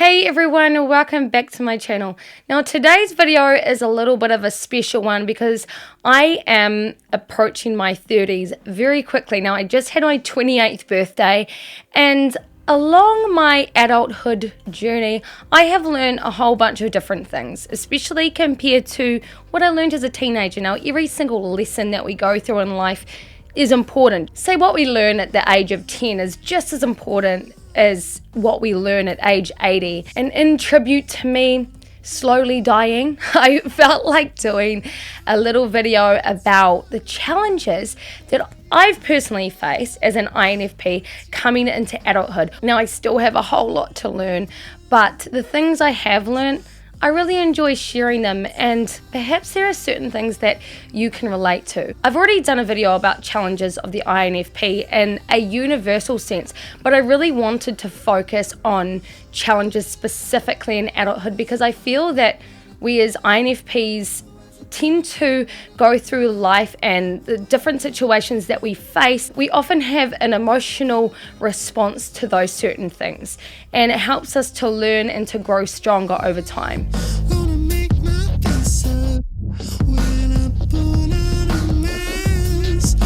Hey everyone, welcome back to my channel. Now today's video is a little bit of a special one because I am approaching my 30s very quickly. Now I just had my 28th birthday, and along my adulthood journey I have learned a whole bunch of different things, especially compared to what I learned as a teenager. Now every single lesson that we go through in life is important. Say what we learn at the age of 10 is just as important as what we learn at age 80. And in tribute to me slowly dying, I felt like doing a little video about the challenges that I've personally faced as an INFP coming into adulthood. Now I still have a whole lot to learn, but the things I have learned, I really enjoy sharing them, and perhaps there are certain things that you can relate to. I've already done a video about challenges of the INFP in a universal sense, but I really wanted to focus on challenges specifically in adulthood because I feel that we as INFPs tend to go through life and the different situations that we face, we often have an emotional response to those certain things, and it helps us to learn and to grow stronger over time.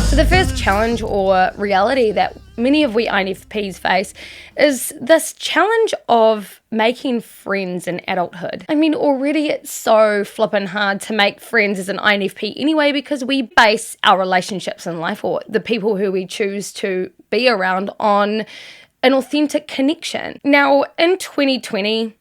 So the first challenge or reality that many of we INFPs face is this challenge of making friends in adulthood. I mean, already it's so flippin' hard to make friends as an INFP anyway, because we base our relationships in life, or the people who we choose to be around, on an authentic connection. Now, in 2020,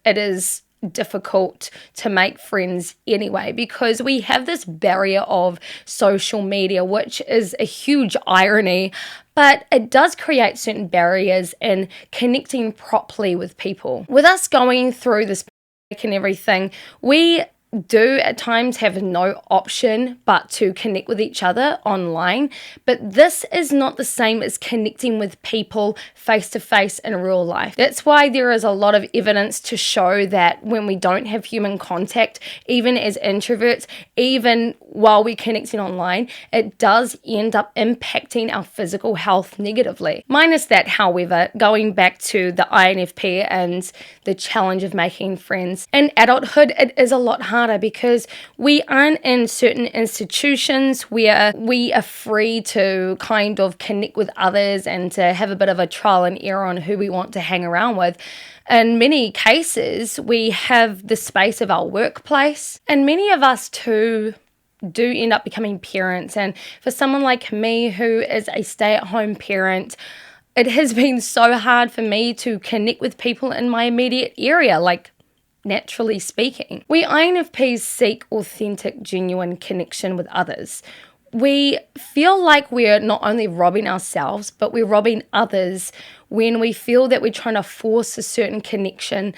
it is difficult to make friends anyway because we have this barrier of social media, which is a huge irony, but it does create certain barriers in connecting properly with people. With us going through this and everything, we do at times have no option but to connect with each other online, but this is not the same as connecting with people face to face in real life. That's why there is a lot of evidence to show that when we don't have human contact, even as introverts, even while we're connecting online, it does end up impacting our physical health negatively. Minus that, however, going back to the INFP and the challenge of making friends, in adulthood it is a lot harder because we aren't in certain institutions where we are free to kind of connect with others and to have a bit of a trial and error on who we want to hang around with. In many cases, we have the space of our workplace, and many of us too do end up becoming parents. And for someone like me who is a stay-at-home parent, it has been so hard for me to connect with people in my immediate area, like naturally speaking. We INFPs seek authentic, genuine connection with others. We feel like we're not only robbing ourselves, but we're robbing others when we feel that we're trying to force a certain connection.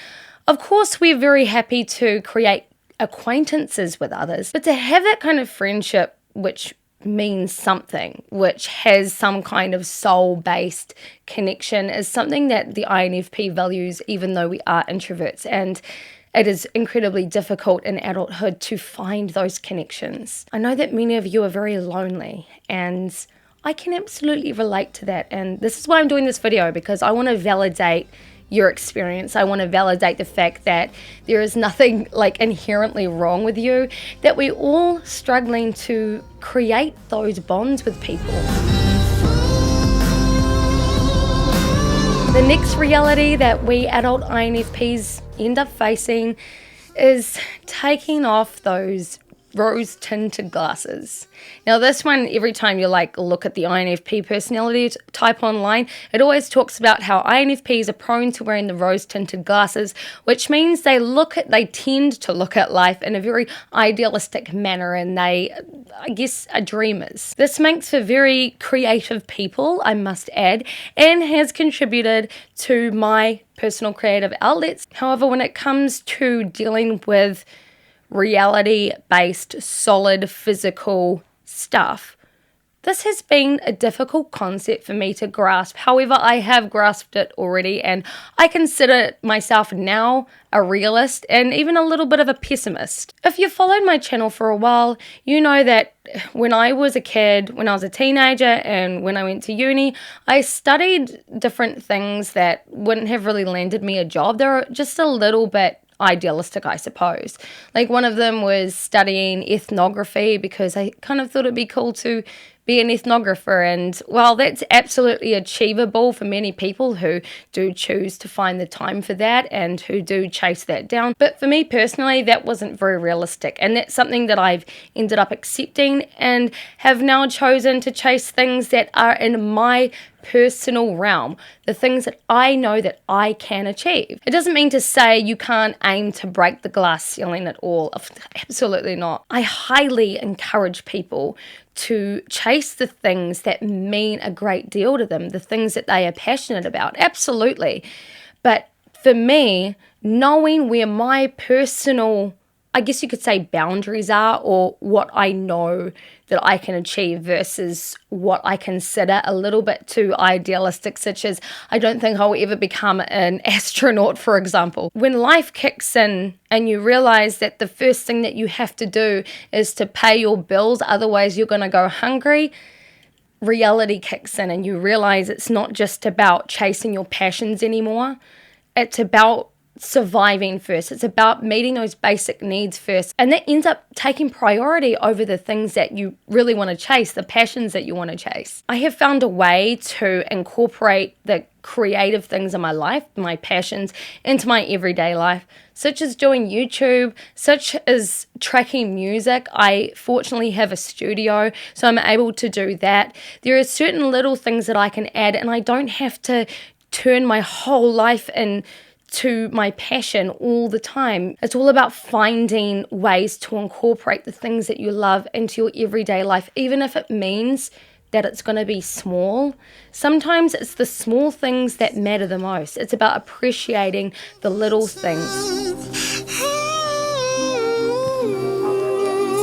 Of course, we're very happy to create acquaintances with others, but to have that kind of friendship which means something, which has some kind of soul-based connection, is something that the INFP values, even though we are introverts, and it is incredibly difficult in adulthood to find those connections. I know that many of you are very lonely, and I can absolutely relate to that, and this is why I'm doing this video, because I want to validate your experience. I want to validate the fact that there is nothing like inherently wrong with you, that we're all struggling to create those bonds with people. The next reality that we adult INFPs end up facing is taking off those rose-tinted glasses. Now this one, every time you look at the INFP personality type online, it always talks about how INFPs are prone to wearing the rose-tinted glasses, which means they tend to look at life in a very idealistic manner, and they, I guess, are dreamers. This makes for very creative people, I must add, and has contributed to my personal creative outlets. However, when it comes to dealing with reality-based, solid, physical stuff, This has been a difficult concept for me to grasp. However, I have grasped it already, and I consider myself now a realist and even a little bit of a pessimist. If you've followed my channel for a while, you know that when I was a kid, when I was a teenager, and when I went to uni, I studied different things that wouldn't have really landed me a job. They were just a little bit idealistic, I suppose. Like, one of them was studying ethnography because I kind of thought it'd be cool to be an ethnographer, and well, that's absolutely achievable for many people who do choose to find the time for that and who do chase that down. But for me personally, that wasn't very realistic, and that's something that I've ended up accepting and have now chosen to chase things that are in my personal realm, the things that I know that I can achieve. It doesn't mean to say you can't aim to break the glass ceiling at all. Absolutely not. I highly encourage people to chase the things that mean a great deal to them, the things that they are passionate about. Absolutely. But for me, knowing where my personal, I guess you could say, boundaries are, or what I know that I can achieve versus what I consider a little bit too idealistic, such as I don't think I'll ever become an astronaut, for example. When life kicks in and you realize that the first thing that you have to do is to pay your bills, otherwise you're going to go hungry, reality kicks in and you realize it's not just about chasing your passions anymore. It's about surviving first. It's about meeting those basic needs first. And that ends up taking priority over the things that you really want to chase, the passions that you want to chase. I have found a way to incorporate the creative things in my life, my passions, into my everyday life, such as doing YouTube, such as tracking music. I fortunately have a studio, so I'm able to do that. There are certain little things that I can add, and I don't have to turn my whole life into my passion all the time. It's all about finding ways to incorporate the things that you love into your everyday life, even if it means that it's going to be small. Sometimes it's the small things that matter the most. It's about appreciating the little things.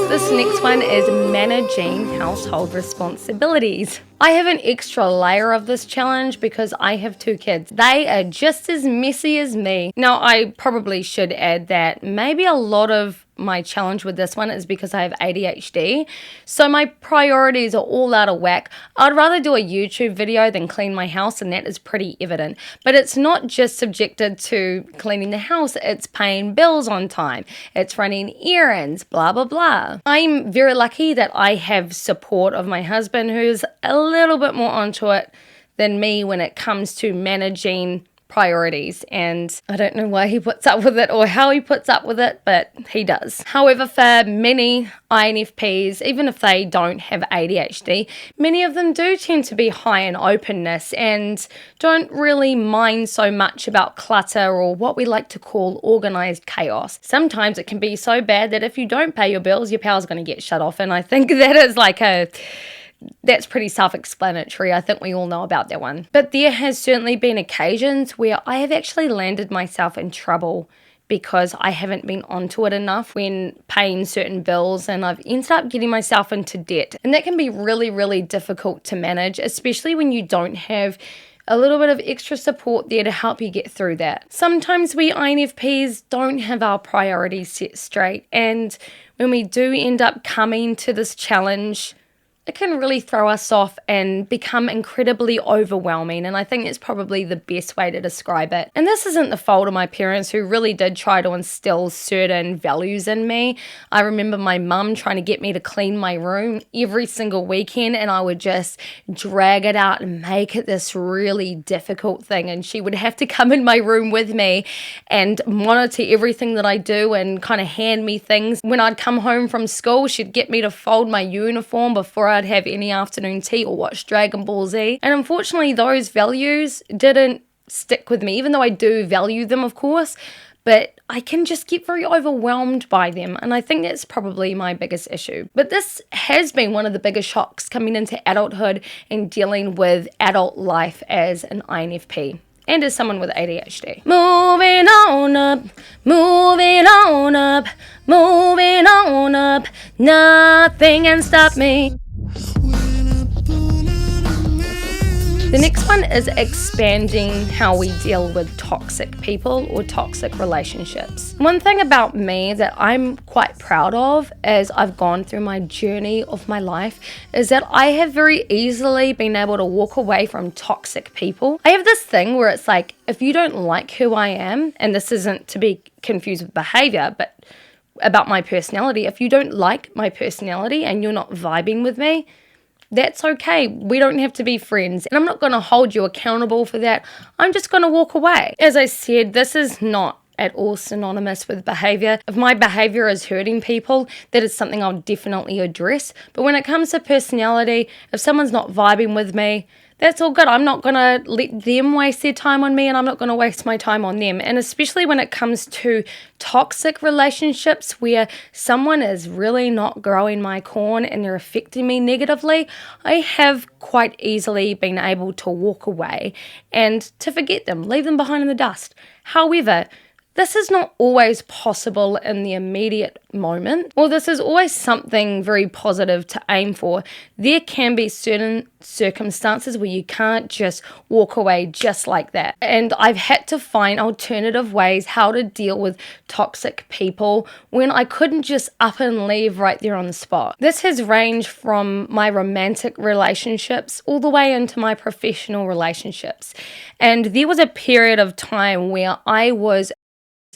This next one is managing household responsibilities. I have an extra layer of this challenge because I have 2 kids. They are just as messy as me. Now, I probably should add that maybe a lot of my challenge with this one is because I have ADHD. So my priorities are all out of whack. I'd rather do a YouTube video than clean my house, and that is pretty evident. But it's not just subjected to cleaning the house. It's paying bills on time. It's running errands, blah, blah, blah. I'm very lucky that I have support of my husband, who's a little bit more onto it than me when it comes to managing priorities, and I don't know why he puts up with it or how he puts up with it, but he does. However, for many INFPs, even if they don't have ADHD, many of them do tend to be high in openness and don't really mind so much about clutter or what we like to call organized chaos. Sometimes it can be so bad that if you don't pay your bills, your power's going to get shut off, and I think that is that's pretty self-explanatory. I think we all know about that one. But there has certainly been occasions where I have actually landed myself in trouble because I haven't been onto it enough when paying certain bills, and I've ended up getting myself into debt. And that can be really, really difficult to manage, especially when you don't have a little bit of extra support there to help you get through that. Sometimes we INFPs don't have our priorities set straight, and when we do end up coming to this challenge, it can really throw us off and become incredibly overwhelming, and I think it's probably the best way to describe it. And this isn't the fault of my parents, who really did try to instill certain values in me. I remember my mum trying to get me to clean my room every single weekend, and I would just drag it out and make it this really difficult thing, and she would have to come in my room with me and monitor everything that I do and kind of hand me things. When I'd come home from school, she'd get me to fold my uniform before I'd have any afternoon tea or watch Dragon Ball Z. And unfortunately, those values didn't stick with me, even though I do value them, of course, but I can just get very overwhelmed by them, and I think that's probably my biggest issue. But this has been one of the biggest shocks coming into adulthood and dealing with adult life as an INFP. And as someone with ADHD. Moving on up, moving on up, moving on up, nothing can stop me. The next one is expanding how we deal with toxic people or toxic relationships. One thing about me that I'm quite proud of as I've gone through my journey of my life is that I have very easily been able to walk away from toxic people. I have this thing where it's like, if you don't like who I am, and this isn't to be confused with behavior, but about my personality, if you don't like my personality and you're not vibing with me, that's okay. We don't have to be friends. And I'm not going to hold you accountable for that. I'm just going to walk away. As I said, this is not at all synonymous with behavior. If my behavior is hurting people, that is something I'll definitely address. But when it comes to personality, if someone's not vibing with me, that's all good. I'm not going to let them waste their time on me, and I'm not going to waste my time on them. And especially when it comes to toxic relationships where someone is really not growing my corn and they're affecting me negatively, I have quite easily been able to walk away and to forget them, leave them behind in the dust. However, this is not always possible in the immediate moment. Well, this is always something very positive to aim for. There can be certain circumstances where you can't just walk away just like that. And I've had to find alternative ways how to deal with toxic people when I couldn't just up and leave right there on the spot. This has ranged from my romantic relationships all the way into my professional relationships. And there was a period of time where I was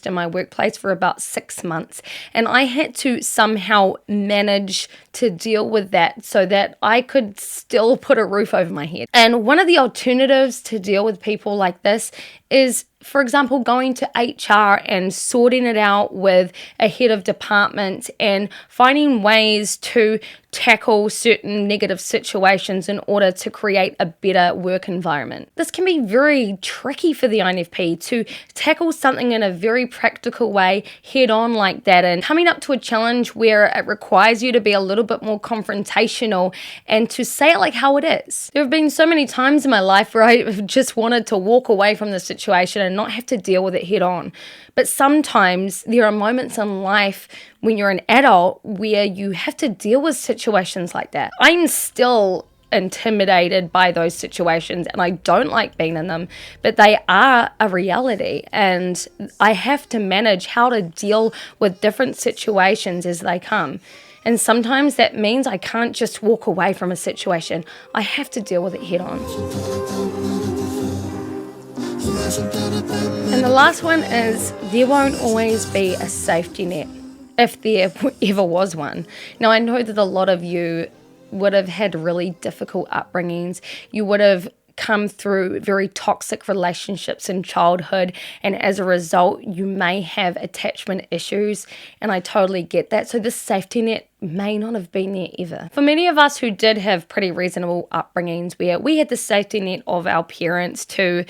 in my workplace for about 6 months, and I had to somehow manage to deal with that so that I could still put a roof over my head. And one of the alternatives to deal with people like this is, for example, going to HR and sorting it out with a head of department and finding ways to tackle certain negative situations in order to create a better work environment. This can be very tricky for the INFP to tackle something in a very practical way head on like that, and coming up to a challenge where it requires you to be a little bit more confrontational and to say it like how it is. There have been so many times in my life where I've just wanted to walk away from the situation and not have to deal with it head on. But sometimes there are moments in life when you're an adult where you have to deal with situations like that. I'm still intimidated by those situations and I don't like being in them, but they are a reality, and I have to manage how to deal with different situations as they come. And sometimes that means I can't just walk away from a situation. I have to deal with it head on. And the last one is, there won't always be a safety net, if there ever was one. Now, I know that a lot of you would have had really difficult upbringings. You would have come through very toxic relationships in childhood, and as a result you may have attachment issues, and I totally get that. So this safety net may not have been there ever. For many of us who did have pretty reasonable upbringings where we had the safety net of our parents to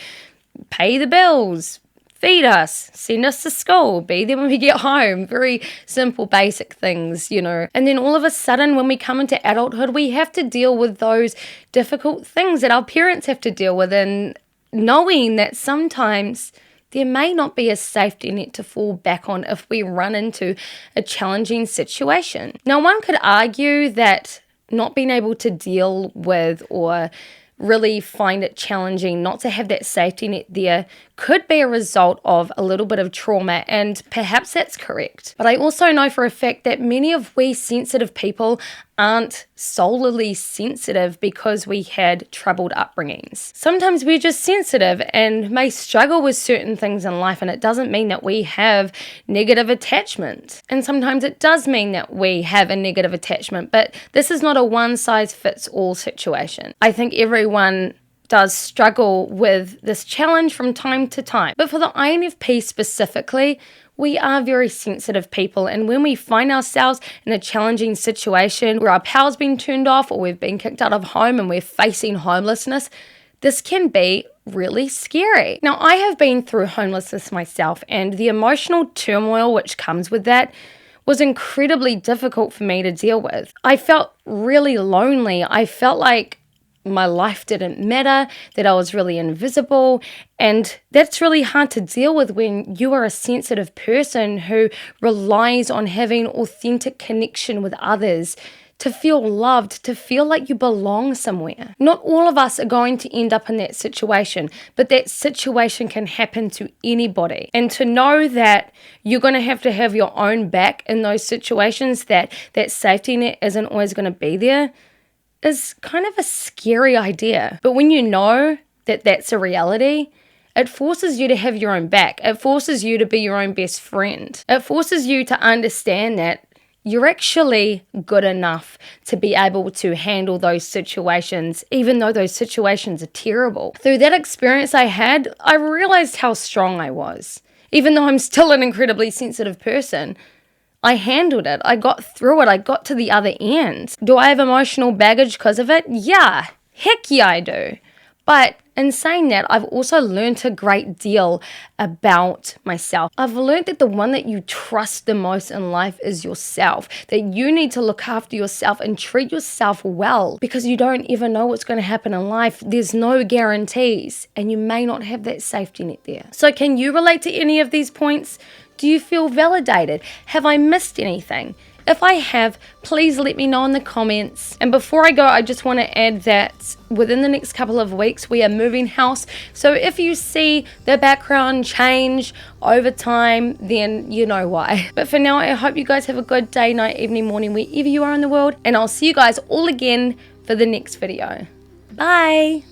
pay the bills, feed us, send us to school, be there when we get home. Very simple, basic things, you know. And then all of a sudden, when we come into adulthood, we have to deal with those difficult things that our parents have to deal with, and knowing that sometimes there may not be a safety net to fall back on if we run into a challenging situation. Now, one could argue that not being able to deal with or really find it challenging not to have that safety net there could be a result of a little bit of trauma, and perhaps that's correct. But I also know for a fact that many of we sensitive people aren't solely sensitive because we had troubled upbringings. Sometimes we're just sensitive and may struggle with certain things in life, and it doesn't mean that we have negative attachment. And sometimes it does mean that we have a negative attachment, but this is not a one-size-fits-all situation. I think everyone does struggle with this challenge from time to time. But for the INFP specifically, we are very sensitive people, and when we find ourselves in a challenging situation where our power's been turned off or we've been kicked out of home and we're facing homelessness, this can be really scary. Now, I have been through homelessness myself, and the emotional turmoil which comes with that was incredibly difficult for me to deal with. I felt really lonely. I felt like my life didn't matter, that I was really invisible, and that's really hard to deal with when you are a sensitive person who relies on having authentic connection with others to feel loved, to feel like you belong somewhere. Not all of us are going to end up in that situation, but that situation can happen to anybody. And to know that you're going to have your own back in those situations, that safety net isn't always going to be there, is kind of a scary idea. But when you know that that's a reality, it forces you to have your own back. It forces you to be your own best friend. It forces you to understand that you're actually good enough to be able to handle those situations, even though those situations are terrible. Through that experience I had, I realized how strong I was. Even though I'm still an incredibly sensitive person, I handled it. I got through it. I got to the other end. Do I have emotional baggage because of it? Yeah. Heck yeah, I do. But in saying that, I've also learned a great deal about myself. I've learned that the one that you trust the most in life is yourself. That you need to look after yourself and treat yourself well, because you don't ever know what's going to happen in life. There's no guarantees, and you may not have that safety net there. So can you relate to any of these points? Do you feel validated? Have I missed anything? If I have, please let me know in the comments. And before I go, I just want to add that within the next couple of weeks, we are moving house. So if you see the background change over time, then you know why. But for now, I hope you guys have a good day, night, evening, morning, wherever you are in the world. And I'll see you guys all again for the next video. Bye.